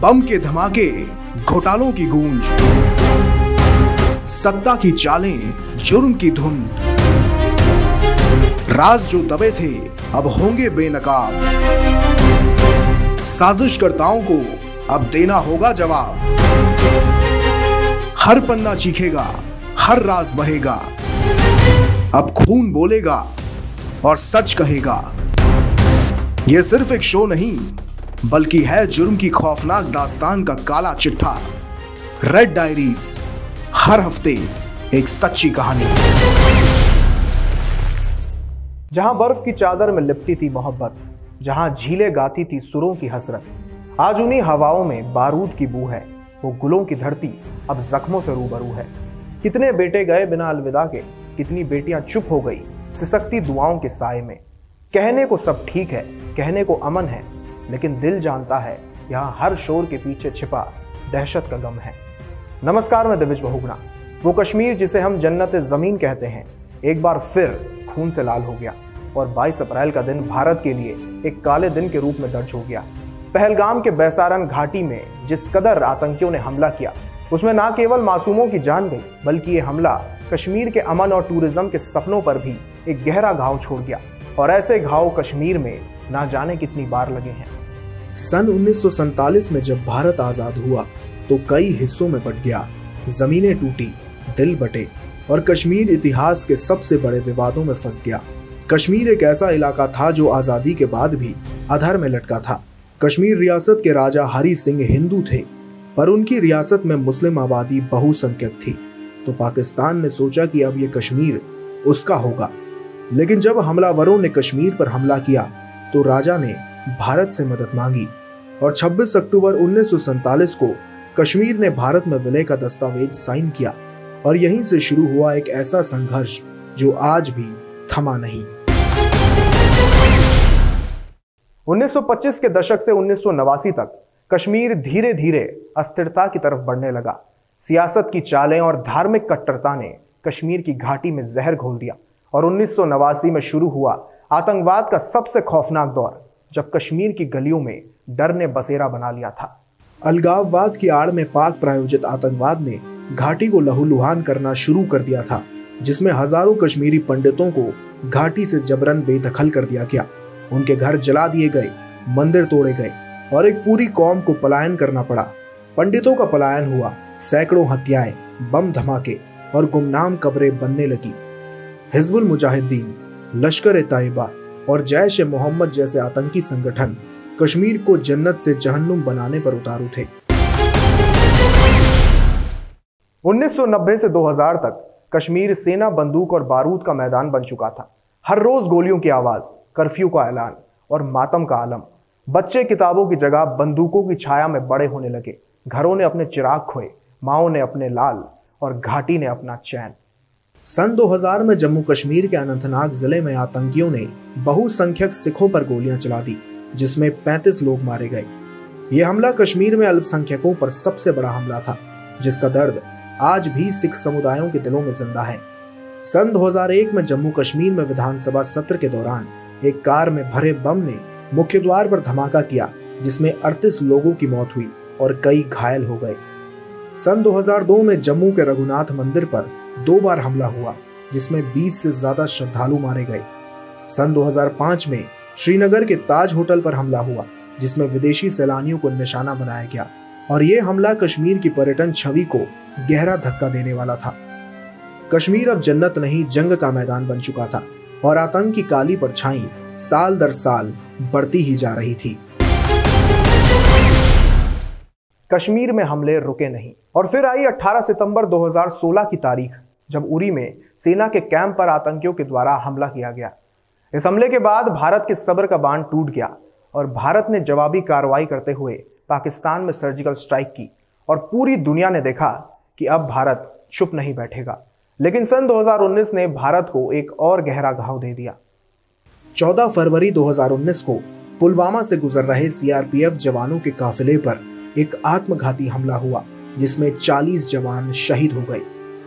बम के धमाके, घोटालों की गूंज, सत्ता की चालें, जुर्म की धुंध, राज जो दबे थे अब होंगे बेनकाब, साजिशकर्ताओं को अब देना होगा जवाब। हर पन्ना चीखेगा, हर राज बहेगा, अब खून बोलेगा और सच कहेगा। यह सिर्फ एक शो नहीं बल्कि है जुर्म की खौफनाक दास्तान का काला चिट्ठा। रेड डायरीज, हर हफ्ते एक सच्ची कहानी। जहां बर्फ की चादर में लिपटी थी मोहब्बत, जहां झीलें गाती थी सुरों की हसरत, आज उन्हीं हवाओं में बारूद की बू है। वो गुलों की धरती अब जख्मों से रूबरू है। कितने बेटे गए बिना अलविदा के, कितनी बेटियां चुप हो गई सिसकती दुआओं के साए में। कहने को सब ठीक है, कहने को अमन है, लेकिन दिल जानता है यहाँ हर शोर के पीछे छिपा दहशत का गम है। नमस्कार, मैं दिविज बहुगुणा। वो कश्मीर जिसे हम जन्नत ज़मीन कहते हैं, एक बार फिर खून से लाल हो गया और 22 अप्रैल का दिन भारत के लिए एक काले दिन के रूप में दर्ज हो गया। पहलगाम के बैसारन घाटी में जिस कदर आतंकियों ने हमला किया, उसमें ना केवल मासूमों की जान गई, बल्कि ये हमला कश्मीर के अमन और टूरिज्म के सपनों पर भी एक गहरा घाव छोड़ गया। और ऐसे घाव कश्मीर में ना जाने कितनी बार लगे हैं। सन 1947 में जब भारत आजाद हुआ तो कई हिस्सों में बंट गया, जमीनें टूटी, दिल बटे और कश्मीर इतिहास के सबसे बड़े विवादों में फंस गया। कश्मीर एक ऐसा इलाका था जो आजादी के बाद भी अधर में लटका था। कश्मीर रियासत के राजा हरि सिंह हिंदू थे, पर उनकी रियासत में मुस्लिम आबादी बहुसंख्यक थी। तो पाकिस्तान ने सोचा कि अब ये कश्मीर उसका होगा। लेकिन जब हमलावरों ने कश्मीर पर हमला किया तो राजा ने भारत से मदद मांगी और 26 अक्टूबर 1947 को कश्मीर ने भारत में विलय का दस्तावेज साइन किया। और यहीं से शुरू हुआ एक ऐसा संघर्ष जो आज भी थमा नहीं। 1925 के दशक से 1989 तक कश्मीर धीरे धीरे अस्थिरता की तरफ बढ़ने लगा। सियासत की चालें और धार्मिक कट्टरता ने कश्मीर की घाटी में जहर घोल दिया और 1989 में शुरू हुआ आतंकवाद का सबसे खौफनाक दौर, जब कश्मीर की गलियों में डर ने बसेरा बना लिया था। अलगाववाद की आड़ में पाक प्रायोजित आतंकवाद ने घाटी को लहूलुहान करना शुरू कर दिया था, जिसमें हजारों कश्मीरी पंडितों को घाटी से जबरन बेदखल कर दिया गया। उनके घर जला दिए गए, मंदिर तोड़े गए और एक पूरी कौम को पलायन करना पड़ा। पंडितों का पलायन हुआ, सैकड़ों हत्याएं, बम धमाके और गुमनाम कब्रें बनने लगी। हिजबुल मुजाहिदीन, लश्कर-ए-तैयबा और जैश-ए-मोहम्मद जैसे आतंकी संगठन कश्मीर को जन्नत से जहन्नुम बनाने पर उतारू थे। 1990 से 2000 तक कश्मीर सेना, बंदूक और बारूद का मैदान बन चुका था। हर रोज गोलियों की आवाज, कर्फ्यू का ऐलान और मातम का आलम। बच्चे किताबों की जगह बंदूकों की छाया में बड़े होने लगे। घरों ने अपने चिराग खोए, माओ ने अपने लाल और घाटी ने अपना चैन। सन 2000 में जम्मू कश्मीर के अनंतनाग जिले में आतंकियों ने बहुसंख्यक सिखों पर गोलियां चला दी, जिसमें 35 लोग मारे गए। यह हमला कश्मीर में अल्पसंख्यकों पर सबसे बड़ा हमला था, जिसका दर्द आज भी सिख समुदायों के दिलों में जिंदा है। सन 2001 में जम्मू कश्मीर में विधानसभा सत्र के दौरान एक कार में भरे बम ने मुख्य द्वार पर धमाका किया, जिसमें 38 लोगों की मौत हुई और कई घायल हो गए। सन 2002 में जम्मू के रघुनाथ मंदिर पर 2 बार हमला हुआ, जिसमें 20 से ज्यादा श्रद्धालु मारे गए। सन 2005 में श्रीनगर के ताज होटल पर हमला हुआ, जिसमें विदेशी सैलानियों को निशाना बनाया गया और यह हमला कश्मीर की पर्यटन छवि को गहरा धक्का देने वाला था। कश्मीर अब जन्नत नहीं, जंग का मैदान बन चुका था और आतंक की काली परछाई साल दर साल बढ़ती ही जा रही थी। कश्मीर में हमले रुके नहीं और फिर आई 18 सितंबर 2016 की तारीख, जब उरी में सेना के कैंप पर आतंकियों के द्वारा हमला किया गया। इस हमले के बाद भारत के सब्र का बांध टूट गया और भारत ने जवाबी कार्रवाई करते हुए पाकिस्तान में सर्जिकल स्ट्राइक की और पूरी दुनिया ने देखा कि अब भारत चुप नहीं बैठेगा। लेकिन सन 2019 ने भारत को एक और गहरा घाव दे दिया। 14 फरवरी 2019 को पुलवामा से गुजर रहे सीआरपीएफ जवानों के काफिले पर एक आत्मघाती हमला हुआ, जिसमें 40 जवान शहीद हो गए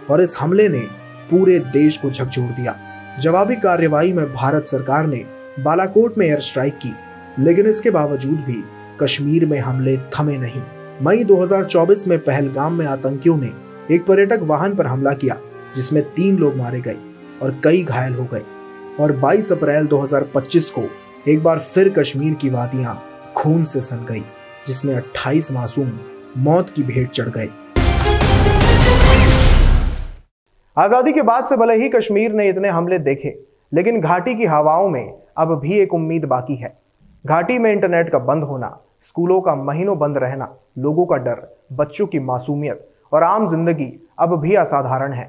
और इस हमले ने पूरे देश को झकझोर दिया। जवाबी कार्रवाई में भारत सरकार ने बालाकोट में एयर स्ट्राइक की, लेकिन इसके बावजूद भी कश्मीर में हमले थमे नहीं मई 2024 में पहलगाम में आतंकियों ने एक पर्यटक वाहन पर हमला किया, जिसमें 3 लोग मारे गए और कई घायल हो गए। और 22 अप्रैल 2025 को एक बार फिर कश्मीर की वादियां खून से सन गई, जिसमें 28 मासूम मौत की भेंट चढ़ गए। आजादी के बाद से भले ही कश्मीर ने इतने हमले देखे, लेकिन घाटी की हवाओं में अब भी एक उम्मीद बाकी है। घाटी में इंटरनेट का बंद होना, स्कूलों का महीनों बंद रहना, लोगों का डर, बच्चों की मासूमियत और आम जिंदगी अब भी असाधारण है।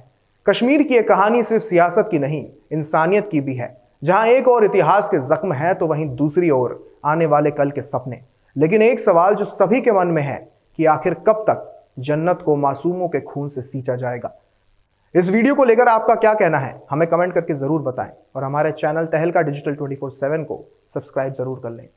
कश्मीर की एक कहानी सिर्फ सियासत की नहीं, इंसानियत की भी है। जहां एक और इतिहास के जख्म है तो वहीं दूसरी ओर आने वाले कल के सपने। लेकिन एक सवाल जो सभी के मन में है कि आखिर कब तक जन्नत को मासूमों के खून से सींचा जाएगा। इस वीडियो को लेकर आपका क्या कहना है, हमें कमेंट करके जरूर बताएं और हमारे चैनल तहलका डिजिटल 24/7 को सब्सक्राइब जरूर कर लें।